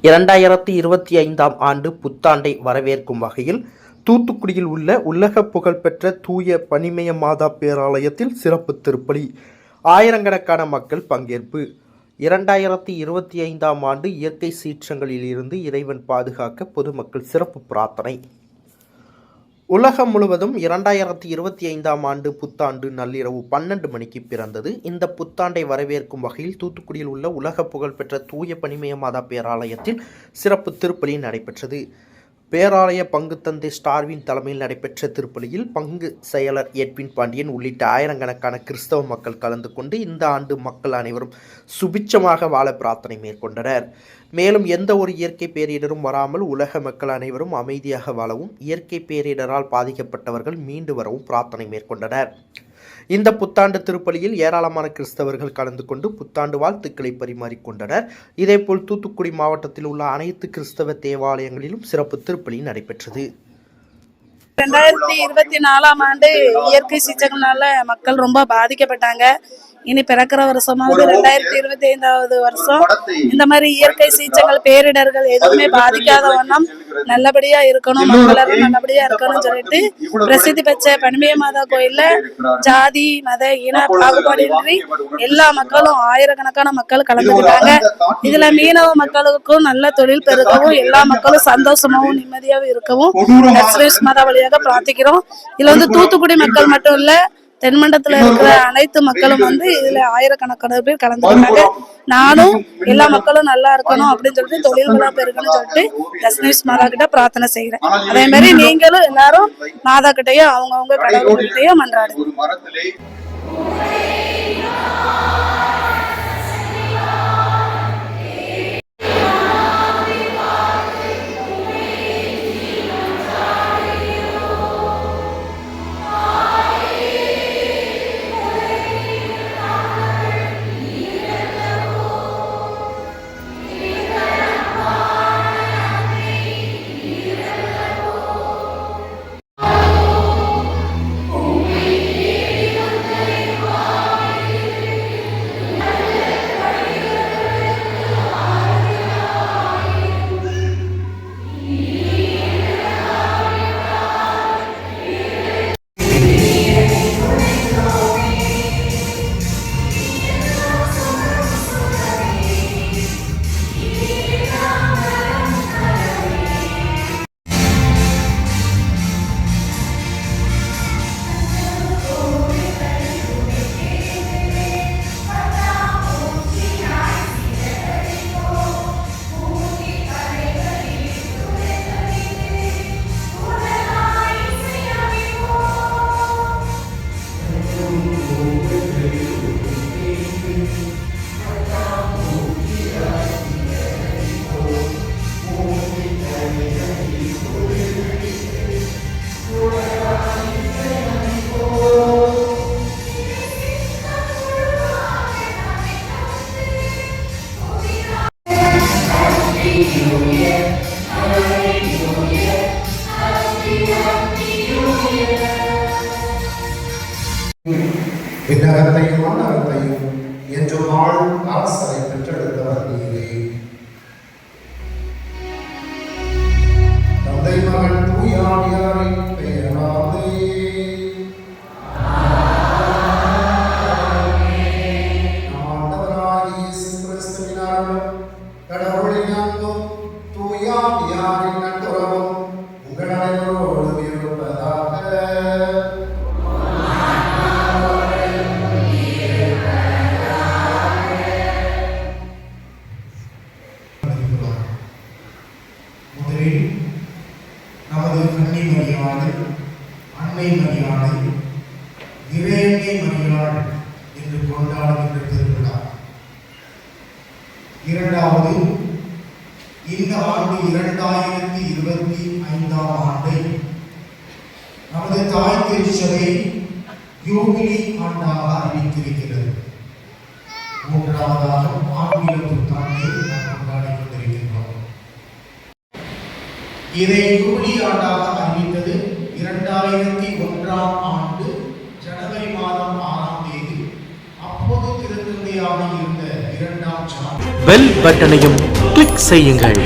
2025ஆம் ஆண்டு புத்தாண்டை வரவேற்கும் வகையில் தூத்துக்குடியில் உள்ள உலக புகழ்பெற்ற தூய பனிமய மாதா பேராலயத்தில் சிறப்பு திருப்பலி. ஆயிரக்கணக்கான மக்கள் பங்கேற்பு. 2025ஆம் ஆண்டு இயற்கை சீற்றங்களில் இருந்து இறைவன் பாதுகாக்க பொதுமக்கள் சிறப்பு பிரார்த்தனை. உலகம் முழுவதும் 2025ஆம் ஆண்டு புத்தாண்டு நள்ளிரவு 12 மணிக்கு பிறந்தது. இந்த புத்தாண்டை வரவேற்கும் வகையில் தூத்துக்குடியில் உள்ள உலக புகழ்பெற்ற தூய பனிமய மாதா பேராலயத்தில் சிறப்பு திருப்பலி நடைபெற்றது. பேராலய பங்கு தந்தை ஸ்டார்வின் தலைமையில் நடைபெற்ற திருப்பலியில் பங்கு செயலர் எட்வின் பாண்டியன் உள்ளிட்ட ஆயிரக்கணக்கான கிறிஸ்தவ மக்கள் கலந்து கொண்டு இந்த ஆண்டு மக்கள் அனைவரும் சுபிட்சமாக வாழ பிரார்த்தனை மேற்கொண்டனர். மேலும் எந்த ஒரு இயற்கை பேரிடரும் வராமல் உலக மக்கள் அனைவரும் அமைதியாக வாழவும், இயற்கை பேரிடரால் பாதிக்கப்பட்டவர்கள் மீண்டு வரவும் பிரார்த்தனை மேற்கொண்டனர். இந்த புத்தாண்டு திருப்பலியில் ஏராளமான கிறிஸ்தவர்கள் கலந்து கொண்டு புத்தாண்டு வாழ்த்துக்களை பரிமாறிக்கொண்டனர். இதேபோல் தூத்துக்குடி மாவட்டத்தில் உள்ள அனைத்து கிறிஸ்தவ தேவாலயங்களிலும் சிறப்பு திருப்பலி நடைபெற்றது. 2024ஆம் ஆண்டு இயற்கை சீற்றங்களால மக்கள் ரொம்ப பாதிக்கப்பட்டாங்க. இனி பிறக்கிற வருஷமாவது 2025ஆவது வருஷம் இந்த மாதிரி இயற்கை சீற்றங்கள் பேரிடர்கள் எதுவுமே பாதிக்காத வண்ணம் நல்லபடியா இருக்கணும், மக்கள் நல்லபடியா இருக்கணும்னு சொல்லிட்டு பிரசித்தி பெற்ற பனிமய மாதா கோயில்ல ஜாதி மத இன பாகுபாடின்றி எல்லா மக்களும் ஆயிரக்கணக்கான மக்கள் கலந்துக்கிட்டாங்க. இதுல மீனவ மக்களுக்கும் நல்ல தொழில் பெருக்கவும், எல்லா மக்களும் சந்தோஷமாவும் நிம்மதியாகவும் இருக்கவும் மாதா வழியாக பிரார்த்திக்கிறோம். இதுல தூத்துக்குடி மக்கள் மட்டும் இல்ல, தென்மண்டலத்துல இருக்கிற அனைத்து மக்களும் இதுல ஆயிரக்கணக்கான பேர் கலந்துக்கிட்டாங்க. நானும் எல்லா மக்களும் நல்லா இருக்கணும் அப்படின்னு சொல்லிட்டு தொழில்களா பெருக்கணும்னு சொல்லிட்டு மாதா கிட்ட பிரார்த்தனை செய்யறேன். அதே மாதிரி நீங்களும் எல்லாரும் மாதா கிட்டையும் அவங்கவுங்க கடவுள்கிட்டையும் மன்றாடுங்க. விண்ணகத்தையும் மண்ணகத்தையும் என்று நாள் அரசரை பெற்றெடுத்தவர் நீரே. தந்தை மகன் தூயாவியாரின் பெயராலே ஆண்டவராகிய இயேசு கிறிஸ்துவினாலும் கடவுளின் அன்பும் தூயாவியாரின் நட்புறவும் உங்கள் அனைவரோடு இருப்பதாக. நமது கன்னி மரியாதை, அன்னை மரியாதை, இறையன்னை மரியாதை என்று கொண்டாடுகின்ற திருவிழா. இரண்டாவது, இந்த ஆண்டு 2025ஆம் ஆண்டை நமது தாய் திருச்சபை யூபிலி ஆண்டாக அறிவித்திருக்கிறது. மூன்றாவதாக ஆங்கில புத்தாண்டை நாம் கொண்டாடி கொண்டிருக்கின்றோம். இதை யூபிலி ஆண்டாக அறிவித்தது 2001ஆம் ஆண்டு ஜனவரி மாதம் 6ஆம் தேதி. அப்போது திருத்தந்தையாக இருந்த 2ஆம் ஜான். பெல் பட்டனையும் கிளிக் செய்யுங்கள்.